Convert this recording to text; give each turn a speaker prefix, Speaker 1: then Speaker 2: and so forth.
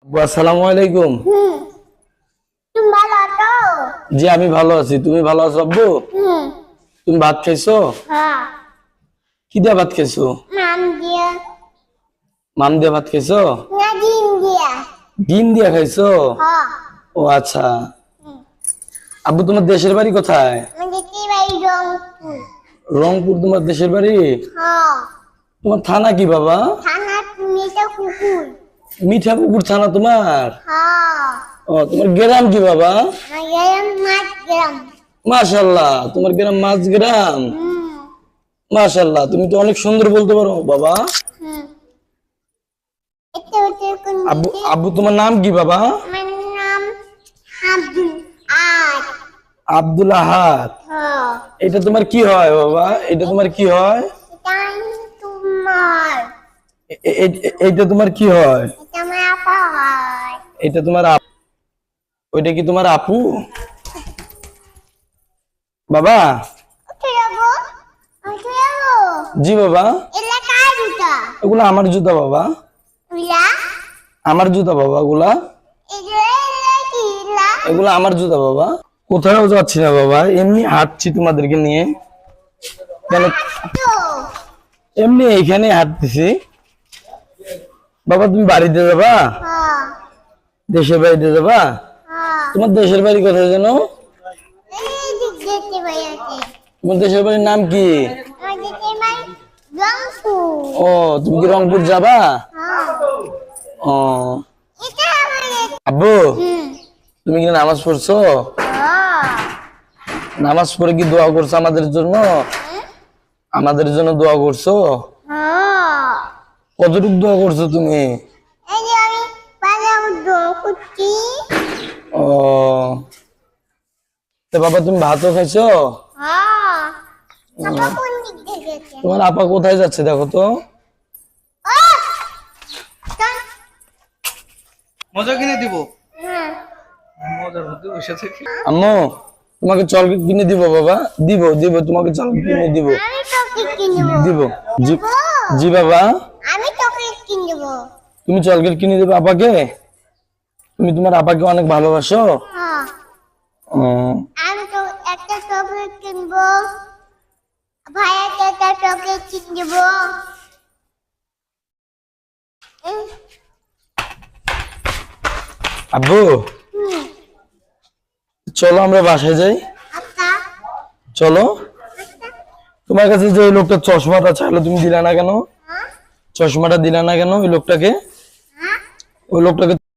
Speaker 1: আসসালামু আলাইকুম।
Speaker 2: তুমি ভালো আছো?
Speaker 1: জি আমি ভালো আছি, তুমি ভালো আছো আব্বু? তুমি ভাত খাইছো?
Speaker 2: হ্যাঁ।
Speaker 1: কি দিয়ে ভাত খাইছো?
Speaker 2: নাম দিয়া।
Speaker 1: মাম দিয়ে ভাত খাইছো?
Speaker 2: না দিন দিয়া।
Speaker 1: ডিম দিয়ে খাইছো?
Speaker 2: হ্যাঁ।
Speaker 1: ও আচ্ছা। আব্বু তোমার দেশের বাড়ি কোথায়?
Speaker 2: আমাদের কি বাড়ি রংপুর।
Speaker 1: রংপুর তোমার দেশের বাড়ি?
Speaker 2: হ্যাঁ।
Speaker 1: তোমার থানা কি বাবা?
Speaker 2: থানা মেয়েটা কুকুর।
Speaker 1: মিঠাপুকুর থানা তোমার?
Speaker 2: হ্যাঁ।
Speaker 1: ও তোমার গ্রাম কি বাবা?
Speaker 2: গ্রাম মাঠ গ্রাম।
Speaker 1: মাশাআল্লাহ, তোমার গ্রাম মাঝগ্রাম। মাশাআল্লাহ, তুমি তো অনেক সুন্দর বলতে পারো বাবা।
Speaker 2: এটা হচ্ছে কোন
Speaker 1: আব্বু
Speaker 2: দিকে?
Speaker 1: আব্বু তোমার নাম কি বাবা?
Speaker 2: আমার নাম আব্দুল আদ।
Speaker 1: আব্দুল আহাদ।
Speaker 2: হ্যাঁ।
Speaker 1: এটা তোমার কি হয় বাবা? এটা তোমার কি হয়?
Speaker 2: এটা তোমার।
Speaker 1: এইটা তোমার কি হয়?
Speaker 2: এটা আমার আপা হয়।
Speaker 1: এটা তোমার ওইটা কি তোমার আপু বাবা?
Speaker 2: উঠে যাবো। উঠে যাবো।
Speaker 1: জি বাবা।
Speaker 2: এলা কার জুতা?
Speaker 1: এগুলো আমার জুতা বাবা।
Speaker 2: উলা?
Speaker 1: আমার জুতা বাবা এগুলা।
Speaker 2: এলা কি এলা?
Speaker 1: এগুলো আমার জুতা বাবা। কোথাও যাচ্ছি না বাবা, এমনি হাঁটছি তোমাদেরকে নিয়ে। কেন?
Speaker 2: তো
Speaker 1: এমনি এইখানে হাঁটতেছি বাবা। তুমি বাড়িতে যাবা?
Speaker 2: হ্যাঁ
Speaker 1: দেশের বাড়িতে যাবা?
Speaker 2: হ্যাঁ
Speaker 1: তোমার দেশের বাড়ি কোথায় জানো?
Speaker 2: এই দিক দেখতে পাই আছে।
Speaker 1: তোমার দেশের বাড়ির নাম কি?
Speaker 2: আমাদের এবার রংপুর।
Speaker 1: ও তুমি কি রংপুর যাবা?
Speaker 2: হ্যাঁ
Speaker 1: ও
Speaker 2: এটা আমাদের।
Speaker 1: আব্বু তুমি কি নামাজ পড়ছো?
Speaker 2: হ্যাঁ
Speaker 1: নামাজ পড়ে কি দোয়া করছো আমাদের জন্য? আমাদের জন্য দোয়া করছো?
Speaker 2: হ্যাঁ
Speaker 1: কতটুকু দোয়া করছো তুমি?
Speaker 2: এই যে আমি পালাম করছি।
Speaker 1: ও তো বাবা তুমি ভাতও খাইছো?
Speaker 2: হ্যাঁ আপা কোন দিক থেকে গেছে?
Speaker 1: তোমার আপা কোথায় যাচ্ছে দেখো তো।
Speaker 2: ও চল।
Speaker 3: মজা কিনে দিব।
Speaker 2: হ্যাঁ
Speaker 3: মজার মধ্যে বসে থেকে
Speaker 1: আম্মু তোমাকে চকলেট কিনে দিব বাবা। দিব দিব তোমাকে চকলেট কিনে দিব।
Speaker 2: আমি চকলেট কিনবো।
Speaker 1: দিব জি।
Speaker 2: দেবো?
Speaker 1: জি বাবা।
Speaker 2: আমি চকলেট কিনবো।
Speaker 1: তুমি চকলেট কিনে দেবে আপাকে? তুমি তোমার আপাকে অনেক ভালোবাসো?
Speaker 2: হ্যাঁ
Speaker 1: ও
Speaker 2: আমি তো একটা চকলেট কিনবো। ভাইয়াকে একটা চকলেট কিনবো।
Speaker 1: আব্বু চলো আমরা বাসায় যাই।
Speaker 2: আচ্ছা
Speaker 1: চলো। তোমার কাছে যে ওই লোকটা চশমাটা চাইলো তুমি দিলা না কেন?
Speaker 2: হ্যাঁ
Speaker 1: চশমাটা দিলা না কেন ওই লোকটাকে?
Speaker 2: হ্যাঁ
Speaker 1: ওই লোকটাকে